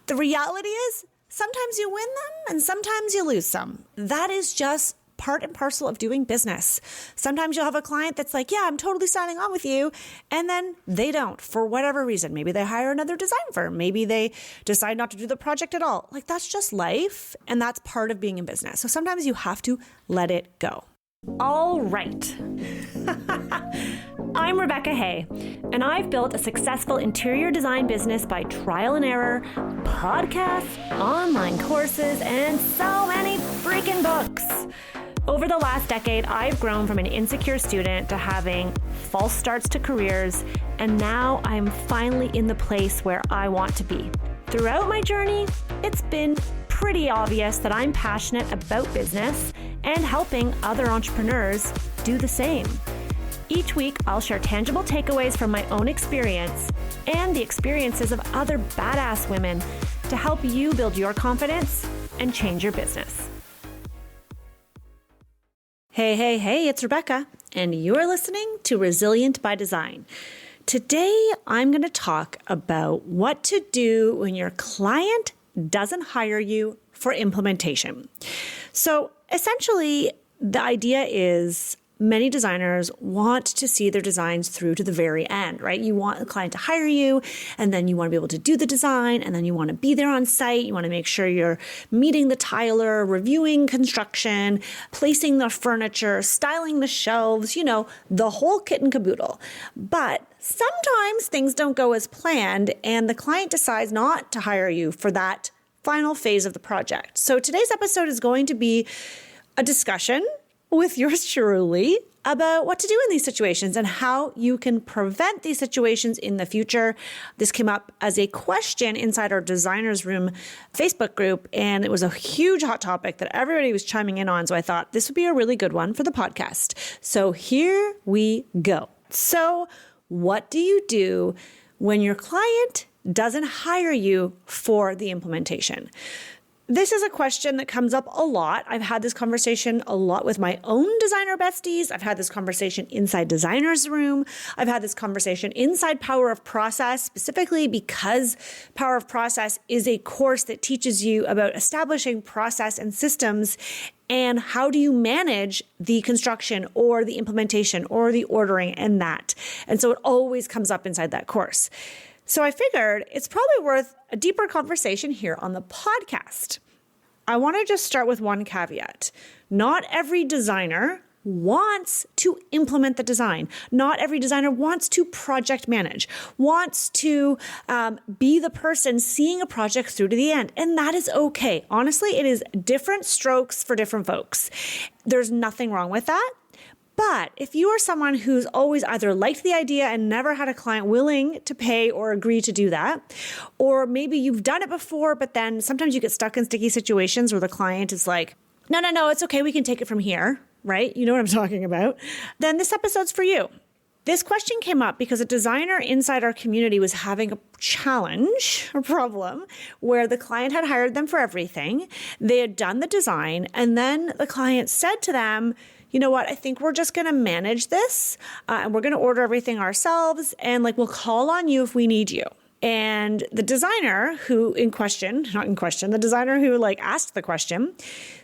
The reality is sometimes you win them and sometimes you lose some. That is just part and parcel of doing business. Sometimes you'll have a client that's like, yeah, I'm totally signing on with you. And then they don't for whatever reason. Maybe they hire another design firm. Maybe they decide not to do the project at all. Like, that's just life. And that's part of being in business. So sometimes you have to let it go. All right. I'm Rebecca Hay, and I've built a successful interior design business by trial and error, podcasts, online courses, and so many freaking books. Over the last decade, I've grown from an insecure student to having false starts to careers, and now I'm finally in the place where I want to be. Throughout my journey, it's been pretty obvious that I'm passionate about business and helping other entrepreneurs do the same. Each week, I'll share tangible takeaways from my own experience and the experiences of other badass women to help you build your confidence and change your business. Hey, it's Rebecca, and you're listening to Resilient by Design. Today, I'm going to talk about what to do when your client doesn't hire you for implementation. So essentially, the idea is many designers want to see their designs through to the very end, right? You want the client to hire you, and then you want to be able to do the design, and then you want to be there on site. You want to make sure you're meeting the tiler, reviewing construction, placing the furniture, styling the shelves, the whole kit and caboodle. But sometimes things don't go as planned, and the client decides not to hire you for that final phase of the project. So today's episode is going to be a discussion with yours truly about what to do in these situations and how you can prevent these situations in the future. This came up as a question inside our Designers Room Facebook group, and it was a huge hot topic that everybody was chiming in on. So I thought this would be a really good one for the podcast. So here we go. So what do you do when your client doesn't hire you for the implementation? This is a question that comes up a lot. I've had this conversation a lot with my own designer besties. I've had this conversation inside Designers Room. I've had this conversation inside Power of Process, specifically because Power of Process is a course that teaches you about establishing process and systems and how do you manage the construction or the implementation or the ordering and that. And so it always comes up inside that course. So I figured it's probably worth a deeper conversation here on the podcast. I want to just start with one caveat. Not every designer wants to implement the design. Not every designer wants to project manage, wants to be the person seeing a project through to the end. And that is okay. Honestly, it is different strokes for different folks. There's nothing wrong with that. But if you are someone who's always either liked the idea and never had a client willing to pay or agree to do that, or maybe you've done it before, but then sometimes you get stuck in sticky situations where the client is like, no, it's okay, we can take it from here, right? You know what I'm talking about. Then this episode's for you. This question came up because a designer inside our community was having a challenge, a problem, where the client had hired them for everything. They had done the design, and then the client said to them, you know what, I think we're just going to manage this and we're going to order everything ourselves, and we'll call on you if we need you. And the designer the designer who asked the question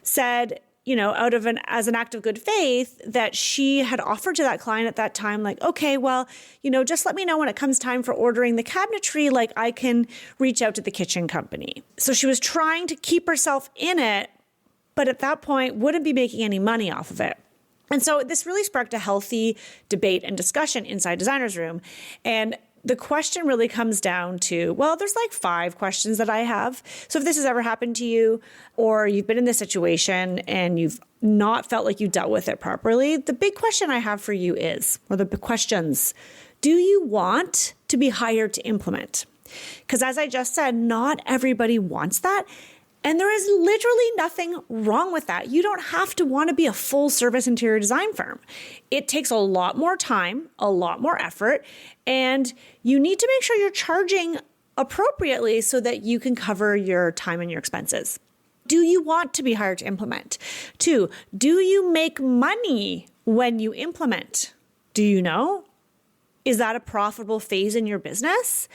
said, as an act of good faith, that she had offered to that client at that time, okay, well, just let me know when it comes time for ordering the cabinetry, I can reach out to the kitchen company. So she was trying to keep herself in it, but at that point wouldn't be making any money off of it. And so this really sparked a healthy debate and discussion inside Designers Room. And the question really comes down to, there's 5 questions that I have. So if this has ever happened to you, or you've been in this situation and you've not felt like you dealt with it properly, the big question I have for you is, or the big questions, do you want to be hired to implement? Because as I just said, not everybody wants that. And there is literally nothing wrong with that. You don't have to want to be a full service interior design firm. It takes a lot more time, a lot more effort, and you need to make sure you're charging appropriately so that you can cover your time and your expenses. Do you want to be hired to implement? 2, do you make money when you implement? Do you know? Is that a profitable phase in your business?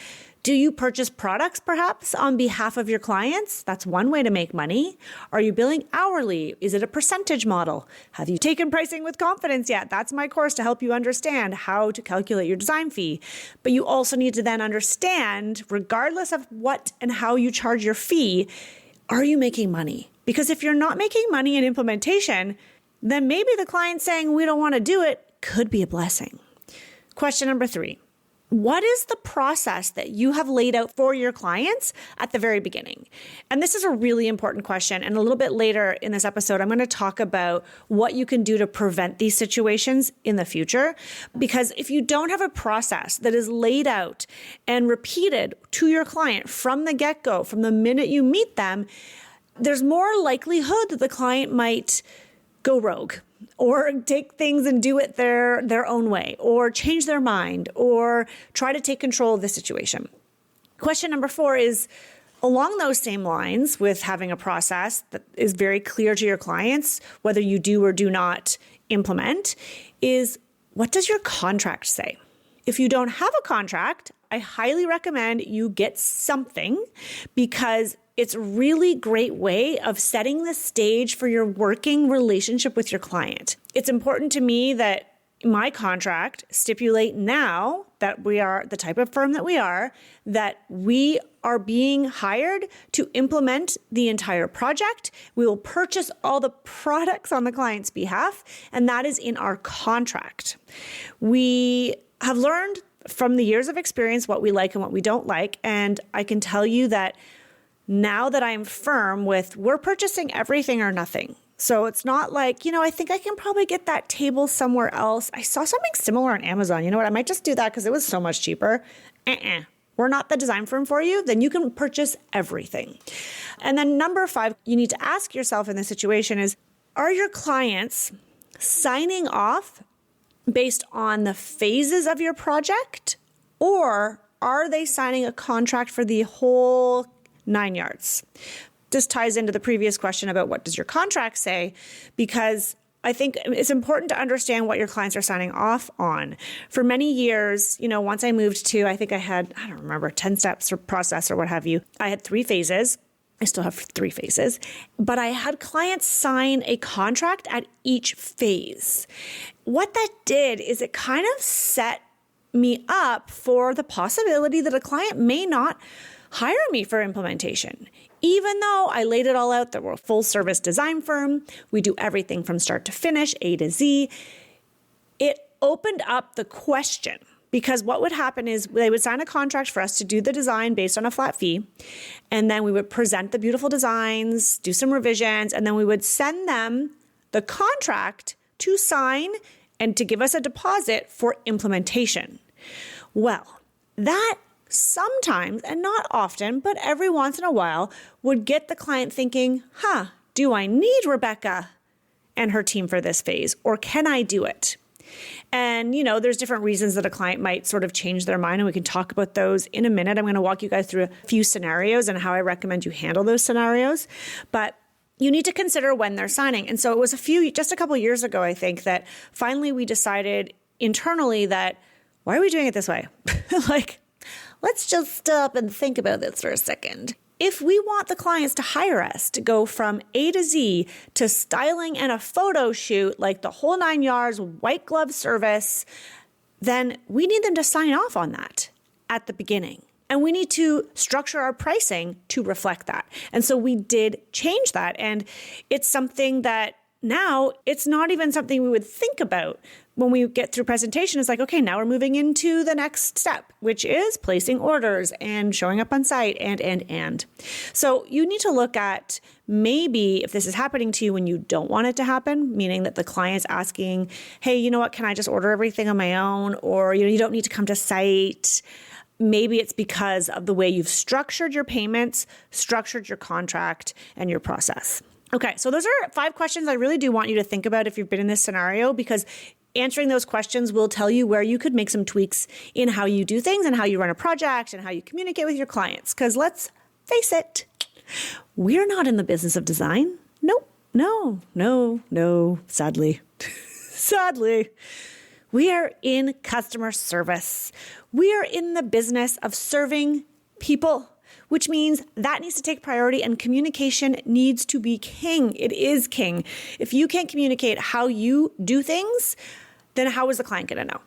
Do you purchase products perhaps on behalf of your clients? That's one way to make money. Are you billing hourly? Is it a percentage model? Have you taken pricing with confidence yet? That's my course to help you understand how to calculate your design fee. But you also need to then understand, regardless of what and how you charge your fee, are you making money? Because if you're not making money in implementation, then maybe the client saying we don't want to do it could be a blessing. Question number 3. What is the process that you have laid out for your clients at the very beginning? And this is a really important question. And a little bit later in this episode, I'm going to talk about what you can do to prevent these situations in the future. Because if you don't have a process that is laid out and repeated to your client from the get-go, from the minute you meet them, there's more likelihood that the client might go rogue or take things and do it their own way, or change their mind, or try to take control of the situation. Question number 4 is along those same lines with having a process that is very clear to your clients, whether you do or do not implement, is what does your contract say? If you don't have a contract, I highly recommend you get something, because it's a really great way of setting the stage for your working relationship with your client. It's important to me that my contract stipulate now that we are the type of firm that we are being hired to implement the entire project. We will purchase all the products on the client's behalf, and that is in our contract. We have learned from the years of experience what we like and what we don't like, and I can tell you that now that I'm firm with we're purchasing everything or nothing. So it's not like, I think I can probably get that table somewhere else. I saw something similar on Amazon. You know what? I might just do that because it was so much cheaper. We're not the design firm for you. Then you can purchase everything. And then number 5, you need to ask yourself in this situation is, are your clients signing off based on the phases of your project, or are they signing a contract for the whole 9 yards? This ties into the previous question about what does your contract say, because I think it's important to understand what your clients are signing off on. For many years, once I moved to, I think I had, 10 steps or process or what have you. I had 3 phases. I still have 3 phases, but I had clients sign a contract at each phase. What that did is it kind of set me up for the possibility that a client may not hire me for implementation. Even though I laid it all out that we're a full service design firm, we do everything from start to finish, A to Z, it opened up the question. Because what would happen is they would sign a contract for us to do the design based on a flat fee. And then we would present the beautiful designs, do some revisions, and then we would send them the contract to sign and to give us a deposit for implementation. Well, that sometimes, and not often, but every once in a while, would get the client thinking, do I need Rebecca and her team for this phase, or can I do it? And, there's different reasons that a client might sort of change their mind, and we can talk about those in a minute. I'm going to walk you guys through a few scenarios and how I recommend you handle those scenarios. But you need to consider when they're signing. And so it was just a couple of years ago, I think, that finally we decided internally that, why are we doing it this way? Let's just stop and think about this for a second. If we want the clients to hire us to go from A to Z to styling and a photo shoot, like the whole 9 yards, white glove service, then we need them to sign off on that at the beginning. And we need to structure our pricing to reflect that. And so we did change that. And it's something that now it's not even something we would think about when we get through presentation. It's like, okay, now we're moving into the next step, which is placing orders and showing up on site and. So you need to look at maybe if this is happening to you when you don't want it to happen, meaning that the client's asking, hey, you know what, can I just order everything on my own? Or, you don't need to come to site. Maybe it's because of the way you've structured your payments, structured your contract, and your process. Okay, so those are 5 questions I really do want you to think about if you've been in this scenario, because answering those questions will tell you where you could make some tweaks in how you do things and how you run a project and how you communicate with your clients. Because let's face it, we're not in the business of design. Nope, no, sadly. Sadly. We are in customer service. We are in the business of serving people, which means that needs to take priority and communication needs to be king. It is king. If you can't communicate how you do things, then how is the client going to know?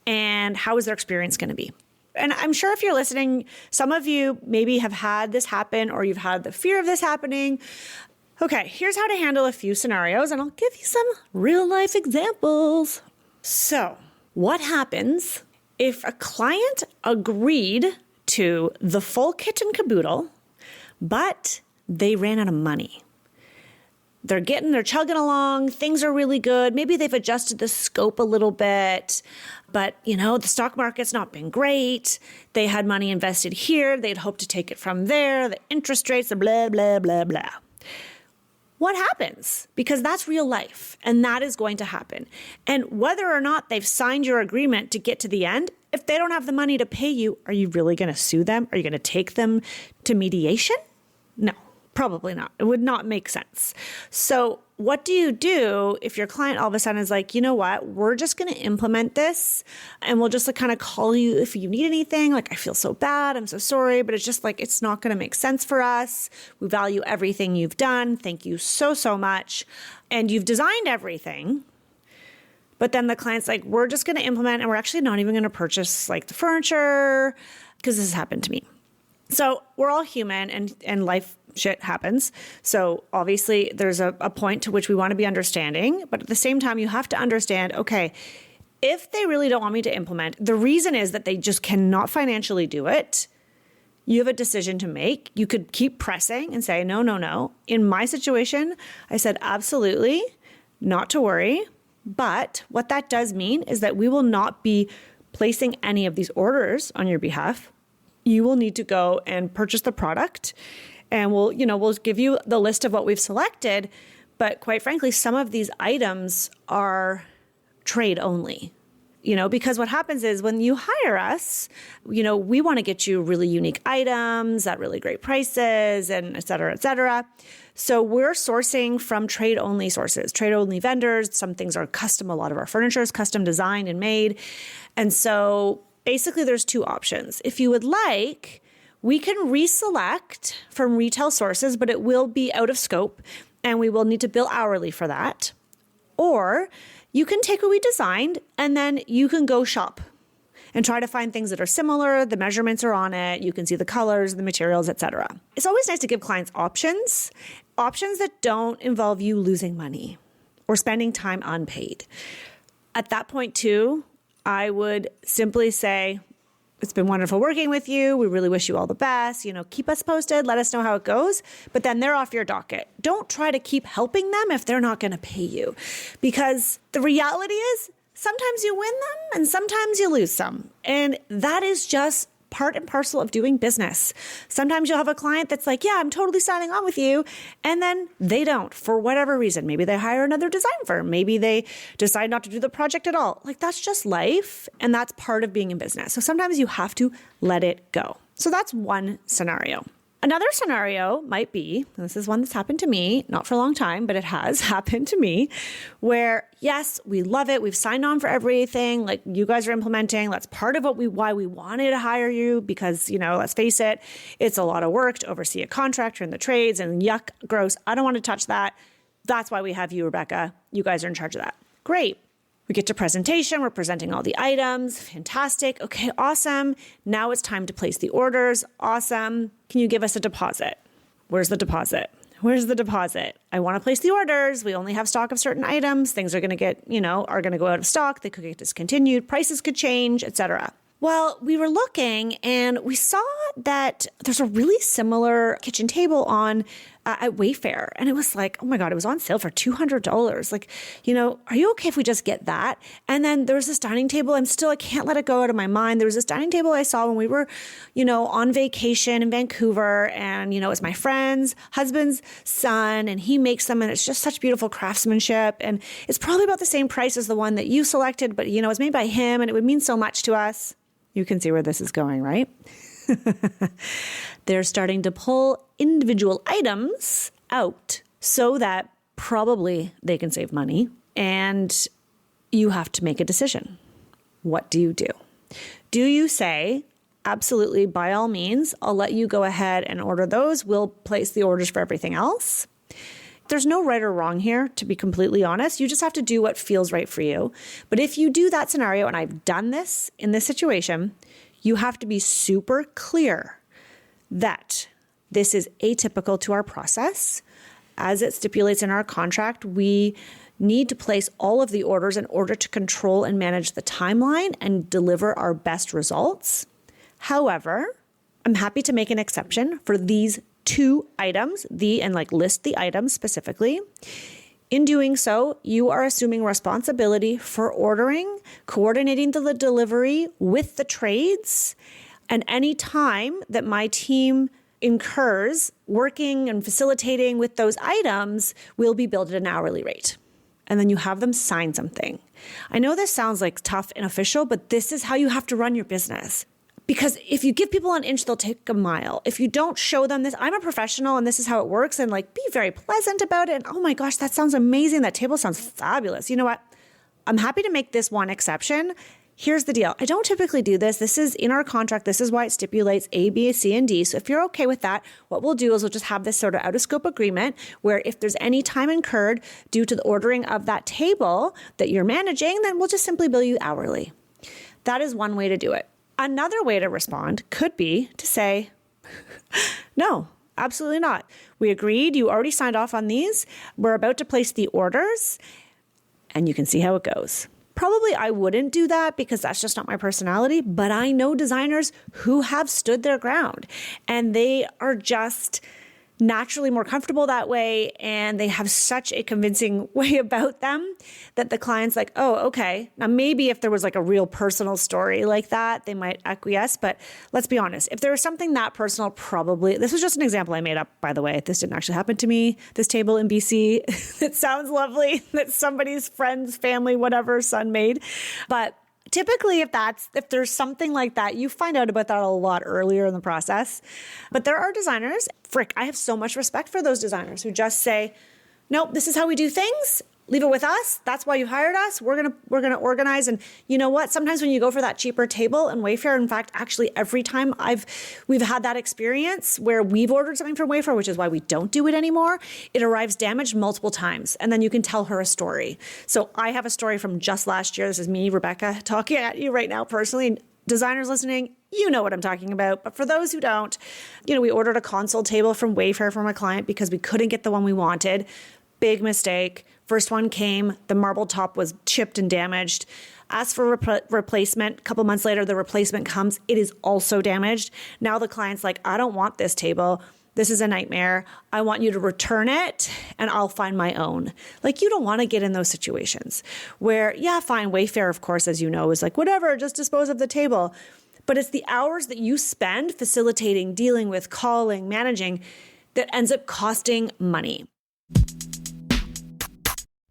And how is their experience going to be? And I'm sure if you're listening, some of you maybe have had this happen or you've had the fear of this happening. Okay, here's how to handle a few scenarios, and I'll give you some real life examples. So, what happens if a client agreed to the full kit and caboodle, but they ran out of money? They're chugging along, things are really good. Maybe they've adjusted the scope a little bit, but the stock market's not been great. They had money invested here. They'd hoped to take it from there. The interest rates are blah, blah, blah, blah. What happens? Because that's real life and that is going to happen. And whether or not they've signed your agreement to get to the end, if they don't have the money to pay you, are you really going to sue them? Are you going to take them to mediation? No. Probably not. It would not make sense. So what do you do if your client all of a sudden is like, you know what, we're just going to implement this and we'll just kind of call you if you need anything. Like, I feel so bad. I'm so sorry, but it's just like, it's not going to make sense for us. We value everything you've done. Thank you so, so much. And you've designed everything. But then the client's like, we're just going to implement and we're actually not even going to purchase like the furniture because this has happened to me. So we're all human and life shit happens. So obviously there's a point to which we want to be understanding, but at the same time, you have to understand, okay, if they really don't want me to implement, the reason is that they just cannot financially do it. You have a decision to make. You could keep pressing and say, no, no, no. In my situation, I said, absolutely, not to worry. But what that does mean is that we will not be placing any of these orders on your behalf. You will need to go and purchase the product and we'll give you the list of what we've selected. But quite frankly, some of these items are trade only, because what happens is when you hire us, we want to get you really unique items at really great prices and et cetera, et cetera. So we're sourcing from trade only sources, trade only vendors. Some things are custom. A lot of our furniture is custom designed and made. And so basically, there's two options. If you would like, we can reselect from retail sources, but it will be out of scope and we will need to bill hourly for that. Or you can take what we designed and then you can go shop and try to find things that are similar. The measurements are on it. You can see the colors, the materials, etc. It's always nice to give clients options that don't involve you losing money or spending time unpaid. At that point too, I would simply say, it's been wonderful working with you. We really wish you all the best. Keep us posted. Let us know how it goes. But then they're off your docket. Don't try to keep helping them if they're not going to pay you. Because the reality is sometimes you win them and sometimes you lose some. And that is just part and parcel of doing business. Sometimes you'll have a client that's like, yeah, I'm totally signing on with you. And then they don't for whatever reason. Maybe they hire another design firm. Maybe they decide not to do the project at all. Like, that's just life. And that's part of being in business. So sometimes you have to let it go. So that's one scenario. Another scenario might be, and this is one that's happened to me, not for a long time, but it has happened to me, where yes, we love it. We've signed on for everything. Like, you guys are implementing. That's part of why we wanted to hire you because, let's face it, it's a lot of work to oversee a contractor in the trades and yuck, gross. I don't want to touch that. That's why we have you, Rebecca. You guys are in charge of that. Great. We get to presentation. We're presenting all the items. Fantastic. Okay, awesome. Now it's time to place the orders. Awesome. Can you give us a deposit? Where's the deposit? Where's the deposit? I want to place the orders. We only have stock of certain items. Things are going to get, are going to go out of stock. They could get discontinued. Prices could change, etc. Well, we were looking and we saw that there's a really similar kitchen table on at Wayfair. And it was like, oh my God, it was on sale for $200. Like, are you okay if we just get that? And then there was this dining table. I can't let it go out of my mind. There was this dining table I saw when we were, on vacation in Vancouver. And, it was my friend's husband's son and he makes them. And it's just such beautiful craftsmanship. And it's probably about the same price as the one that you selected, but, it's made by him and it would mean so much to us. You can see where this is going, right? They're starting to pull individual items out so that probably they can save money. And you have to make a decision. What do you do? Do you say, absolutely, by all means, I'll let you go ahead and order those. We'll place the orders for everything else. There's no right or wrong here, to be completely honest. You just have to do what feels right for you. But if you do that scenario, and I've done this in this situation, you have to be super clear that this is atypical to our process. As it stipulates in our contract, we need to place all of the orders in order to control and manage the timeline and deliver our best results. However, I'm happy to make an exception for these 2 items, list the items specifically. In doing so, you are assuming responsibility for ordering, coordinating the delivery with the trades, and any time that my team incurs working and facilitating with those items will be billed at an hourly rate. And then you have them sign something. I know this sounds like tough and official, but this is how you have to run your business. Because if you give people an inch, they'll take a mile. If you don't show them this, I'm a professional and this is how it works, and be very pleasant about it. And oh my gosh, that sounds amazing. That table sounds fabulous. You know what? I'm happy to make this one exception. Here's the deal. I don't typically do this. This is in our contract. This is why it stipulates A, B, C, and D. So if you're okay with that, what we'll do is we'll just have this sort of out of scope agreement where if there's any time incurred due to the ordering of that table that you're managing, then we'll just simply bill you hourly. That is one way to do it. Another way to respond could be to say, no, absolutely not. We agreed. You already signed off on these. We're about to place the orders, and you can see how it goes. Probably I wouldn't do that because that's just not my personality, but I know designers who have stood their ground, and they are just naturally more comfortable that way, and they have such a convincing way about them that the client's like, oh, okay. Now, maybe if there was a real personal story like that, they might acquiesce, but let's be honest. If there was something that personal, probably, this was just an example I made up, by the way. This didn't actually happen to me. This table in BC, it sounds lovely that somebody's friend's family, whatever, son made, but typically, if there's something like that, you find out about that a lot earlier in the process. But there are designers, I have so much respect for those designers who just say, nope, this is how we do things. Leave it with us. That's why you hired us. We're gonna organize. And you know what? Sometimes when you go for that cheaper table in Wayfair, in fact, actually every time we've had that experience where we've ordered something from Wayfair, which is why we don't do it anymore, it arrives damaged multiple times. And then you can tell her a story. So I have a story from just last year. This is me, Rebecca, talking at you right now personally. Designers listening, you know what I'm talking about. But for those who don't, we ordered a console table from Wayfair from a client because we couldn't get the one we wanted. Big mistake. First one came, the marble top was chipped and damaged. Asked for replacement. A couple months later, the replacement comes. It is also damaged. Now the client's like, I don't want this table. This is a nightmare. I want you to return it and I'll find my own. You don't want to get in those situations where, yeah, fine, Wayfair, of course, as you know, is whatever, just dispose of the table. But it's the hours that you spend facilitating, dealing with, calling, managing that ends up costing money.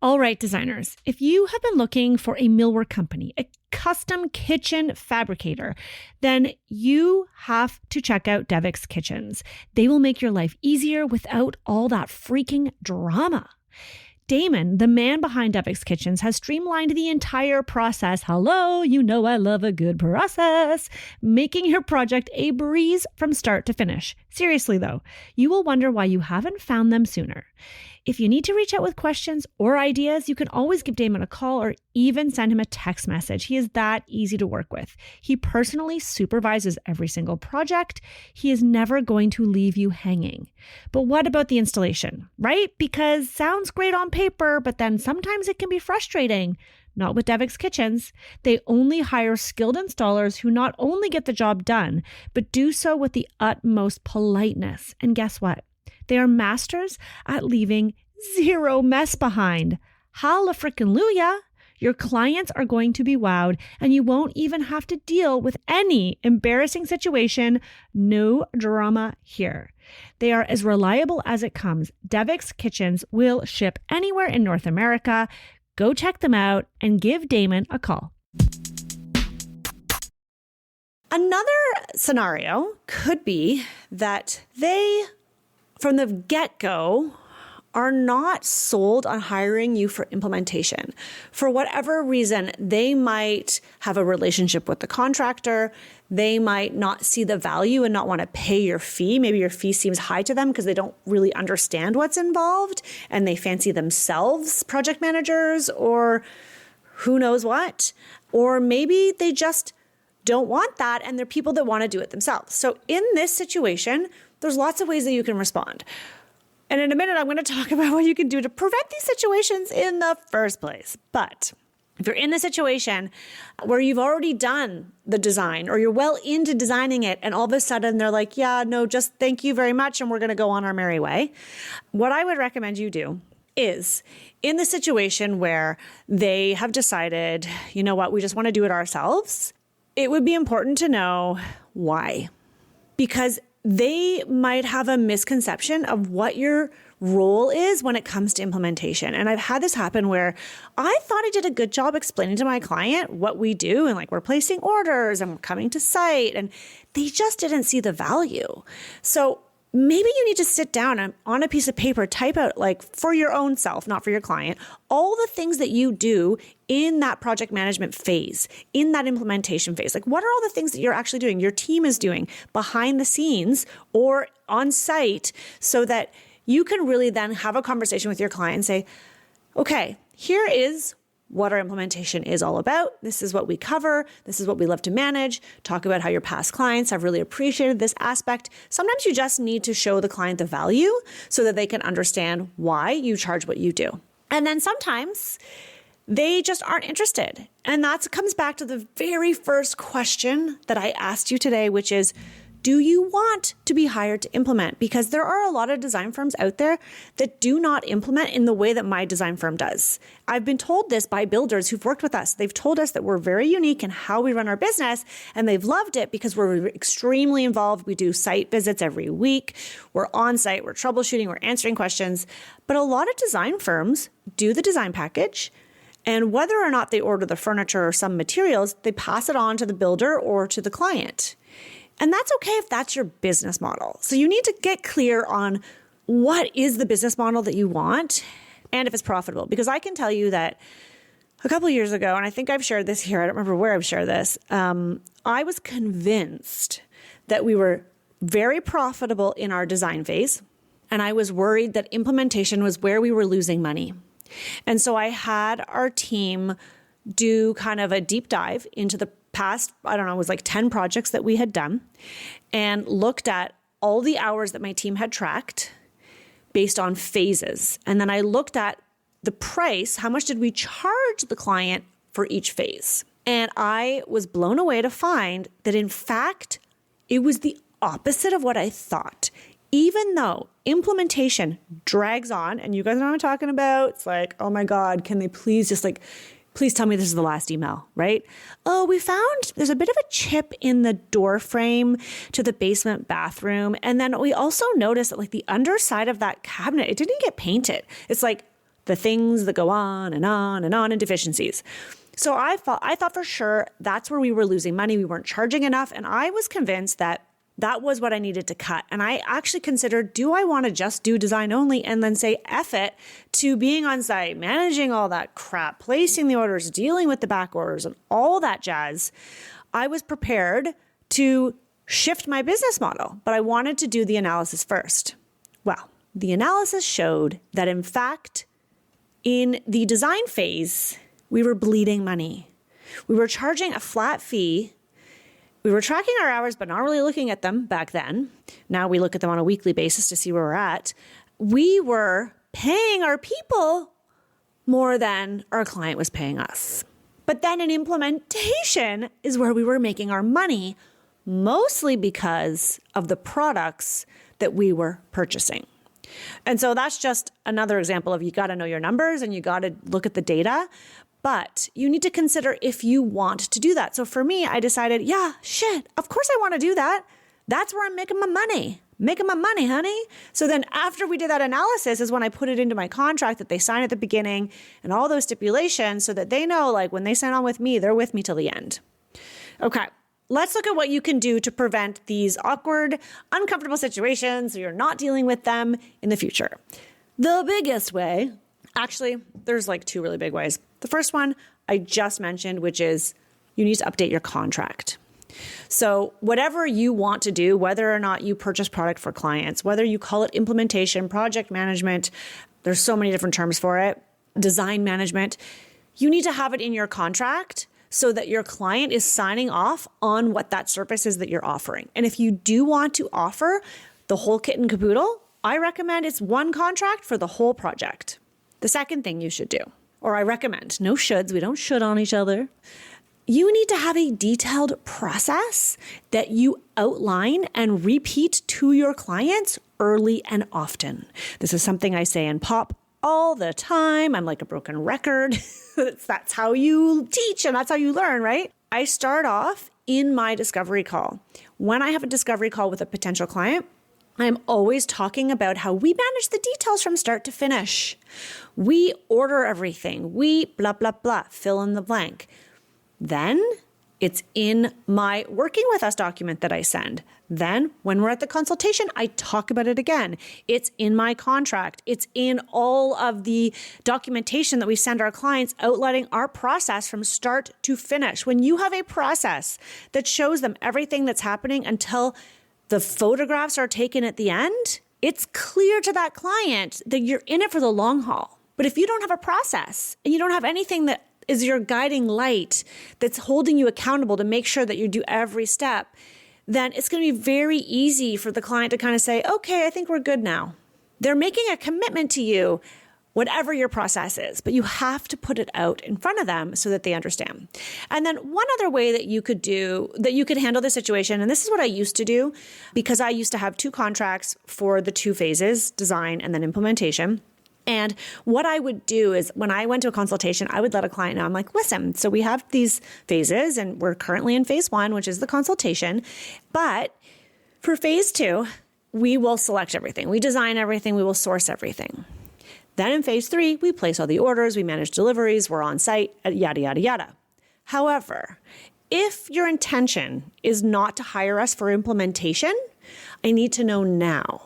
All right, designers, if you have been looking for a millwork company, a custom kitchen fabricator, then you have to check out Devix Kitchens. They will make your life easier without all that freaking drama. Damon, the man behind Devix Kitchens, has streamlined the entire process. Hello, you know I love a good process. Making your project a breeze from start to finish. Seriously though, you will wonder why you haven't found them sooner. If you need to reach out with questions or ideas, you can always give Damon a call or even send him a text message. He is that easy to work with. He personally supervises every single project. He is never going to leave you hanging. But what about the installation, right? Because sounds great on paper, but then sometimes it can be frustrating. Not with Devix Kitchens. They only hire skilled installers who not only get the job done, but do so with the utmost politeness. And guess what? They are masters at leaving zero mess behind. Hallelujah! Your clients are going to be wowed, and you won't even have to deal with any embarrassing situation. No drama here. They are as reliable as it comes. Devix Kitchens will ship anywhere in North America. Go check them out and give Damon a call. Another scenario could be that they, from the get-go, are not sold on hiring you for implementation. For whatever reason, they might have a relationship with the contractor. They might not see the value and not want to pay your fee. Maybe your fee seems high to them because they don't really understand what's involved and they fancy themselves project managers or who knows what. Or maybe they just don't want that and they're people that want to do it themselves. So in this situation, there's lots of ways that you can respond. And in a minute, I'm going to talk about what you can do to prevent these situations in the first place. But if you're in the situation where you've already done the design or you're well into designing it and all of a sudden they're like, yeah, no, just thank you very much and we're going to go on our merry way. What I would recommend you do is in the situation where they have decided, you know what, we just want to do it ourselves, it would be important to know why. Because they might have a misconception of what your role is when it comes to implementation. And I've had this happen where I thought I did a good job explaining to my client what we do and like we're placing orders and we're coming to site and they just didn't see the value. So maybe you need to sit down and on a piece of paper, type out like for your own self, not for your client, all the things that you do in that project management phase, in that implementation phase. Like what are all the things that you're actually doing, your team is doing behind the scenes or on site so that you can really then have a conversation with your client and say, okay, here is what our implementation is all about. This is what we cover. This is what we love to manage. Talk about how your past clients have really appreciated this aspect. Sometimes you just need to show the client the value so that they can understand why you charge what you do. And then sometimes they just aren't interested. And that comes back to the very first question that I asked you today, which is, do you want to be hired to implement? Because there are a lot of design firms out there that do not implement in the way that my design firm does. I've been told this by builders who've worked with us. They've told us that we're very unique in how we run our business, and they've loved it because we're extremely involved. We do site visits every week. We're on site, we're troubleshooting, we're answering questions. But a lot of design firms do the design package, and whether or not they order the furniture or some materials, they pass it on to the builder or to the client. And that's okay if that's your business model. So you need to get clear on what is the business model that you want and if it's profitable. Because I can tell you that a couple of years ago, and I think I've shared this here, I don't remember where I've shared this, I was convinced that we were very profitable in our design phase. And I was worried that implementation was where we were losing money. And so I had our team do kind of a deep dive into the past, I don't know, it was like 10 projects that we had done and looked at all the hours that my team had tracked based on phases. And then I looked at the price, how much did we charge the client for each phase? And I was blown away to find that in fact, it was the opposite of what I thought. Even though implementation drags on, and you guys know what I'm talking about, it's like, oh my God, can they please just like, please tell me this is the last email, right? Oh, we found there's a bit of a chip in the door frame to the basement bathroom. And then we also noticed that like the underside of that cabinet, it didn't get painted. It's like the things that go on and on and on and deficiencies. So I thought for sure that's where we were losing money. We weren't charging enough. And I was convinced that that was what I needed to cut. And I actually considered, do I want to just do design only and then say F it to being on site, managing all that crap, placing the orders, dealing with the back orders and all that jazz? I was prepared to shift my business model, but I wanted to do the analysis first. Well, the analysis showed that in fact, in the design phase, we were bleeding money. We were charging a flat fee. We were tracking our hours, but not really looking at them back then. Now we look at them on a weekly basis to see where we're at. We were paying our people more than our client was paying us. But then in implementation is where we were making our money, mostly because of the products that we were purchasing. And so that's just another example of you got to know your numbers and you got to look at the data. But you need to consider if you want to do that. So for me, I decided, yeah, shit, of course I want to do that. That's where I'm making my money. Making my money, honey. So then after we did that analysis is when I put it into my contract that they sign at the beginning and all those stipulations so that they know like when they sign on with me, they're with me till the end. Okay, let's look at what you can do to prevent these awkward, uncomfortable situations so you're not dealing with them in the future. The biggest way, actually, there's like two really big ways. The first one I just mentioned, which is you need to update your contract. So whatever you want to do, whether or not you purchase product for clients, whether you call it implementation, project management, there's so many different terms for it, design management, you need to have it in your contract so that your client is signing off on what that service is that you're offering. And if you do want to offer the whole kit and caboodle, I recommend it's one contract for the whole project. The second thing you should do, or I recommend, no shoulds, we don't should on each other. You need to have a detailed process that you outline and repeat to your clients early and often. This is something I say in POP all the time. I'm like a broken record. That's how you teach and that's how you learn, right? I start off in my discovery call. When I have a discovery call with a potential client, I'm always talking about how we manage the details from start to finish. We order everything. We blah, blah, blah, fill in the blank. Then it's in my working with us document that I send. Then when we're at the consultation, I talk about it again. It's in my contract. It's in all of the documentation that we send our clients outlining our process from start to finish. When you have a process that shows them everything that's happening until the photographs are taken at the end, it's clear to that client that you're in it for the long haul. But if you don't have a process and you don't have anything that is your guiding light that's holding you accountable to make sure that you do every step, then it's going to be very easy for the client to kind of say, okay, I think we're good now. They're making a commitment to you, whatever your process is, but you have to put it out in front of them so that they understand. And then one other way that you could handle the situation, and this is what I used to do because I used to have two contracts for the two phases, design and then implementation. And what I would do is when I went to a consultation, I would let a client know, I'm like, listen, so we have these phases and we're currently in phase 1, which is the consultation. But for phase 2, we will select everything. We design everything. We will source everything. Then in phase 3, we place all the orders, we manage deliveries, we're on site, yada, yada, yada. However, if your intention is not to hire us for implementation, I need to know now.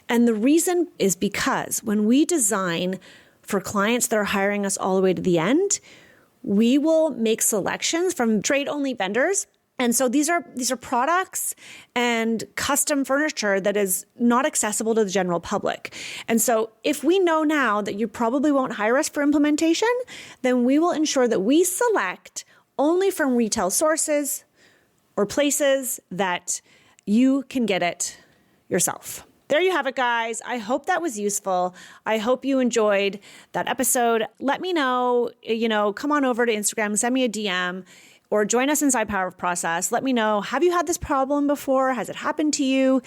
And the reason is because when we design for clients that are hiring us all the way to the end, we will make selections from trade-only vendors. And so these are products and custom furniture that is not accessible to the general public. And so if we know now that you probably won't hire us for implementation, then we will ensure that we select only from retail sources or places that you can get it yourself. There you have it, guys. I hope that was useful. I hope you enjoyed that episode. Let me know, come on over to Instagram, send me a DM, or join us inside Power of Process. Let me know, have you had this problem before? Has it happened to you?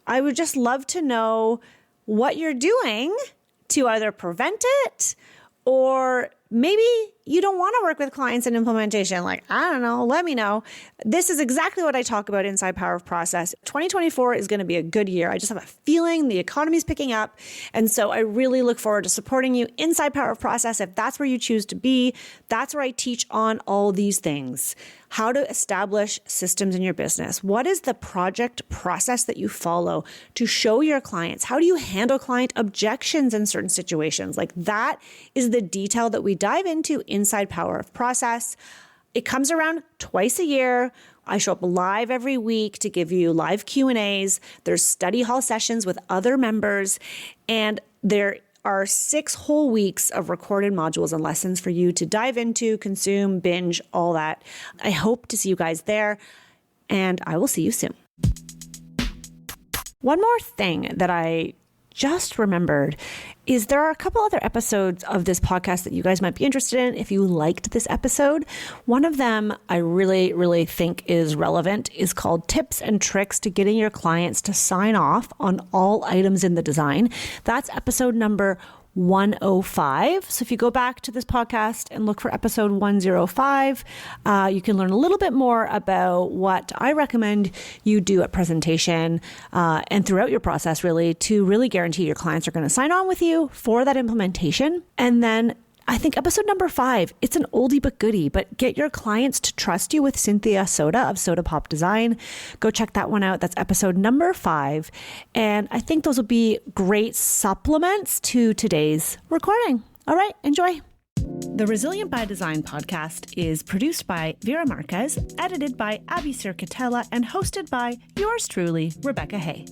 I would just love to know what you're doing to either prevent it or maybe you don't want to work with clients in implementation. Like, I don't know, let me know. This is exactly what I talk about inside Power of Process. 2024 is going to be a good year. I just have a feeling the economy is picking up. And so I really look forward to supporting you inside Power of Process. If that's where you choose to be, that's where I teach on all these things. How to establish systems in your business. What is the project process that you follow to show your clients? How do you handle client objections in certain situations? Like that is the detail that we dive into inside Power of Process. It comes around twice a year. I show up live every week to give you live Q&As. There's study hall sessions with other members, and there are 6 whole weeks of recorded modules and lessons for you to dive into, consume, binge, all that. I hope to see you guys there, and I will see you soon. One more thing that I just remembered is there are a couple other episodes of this podcast that you guys might be interested in if you liked this episode. One of them I really, really think is relevant is called Tips and Tricks to Getting Your Clients to Sign Off on All Items in the Design. That's episode number 105. So if you go back to this podcast and look for episode 105, you can learn a little bit more about what I recommend you do at presentation and throughout your process, really, to really guarantee your clients are going to sign on with you for that implementation. And then I think episode number 5, it's an oldie but goodie, but get your clients to trust you with Cynthia Soda of Soda Pop Design. Go check that one out. That's episode number 5. And I think those will be great supplements to today's recording. All right, enjoy. The Resilient by Design podcast is produced by Vera Marquez, edited by Abby Circatella, and hosted by yours truly, Rebecca Hay.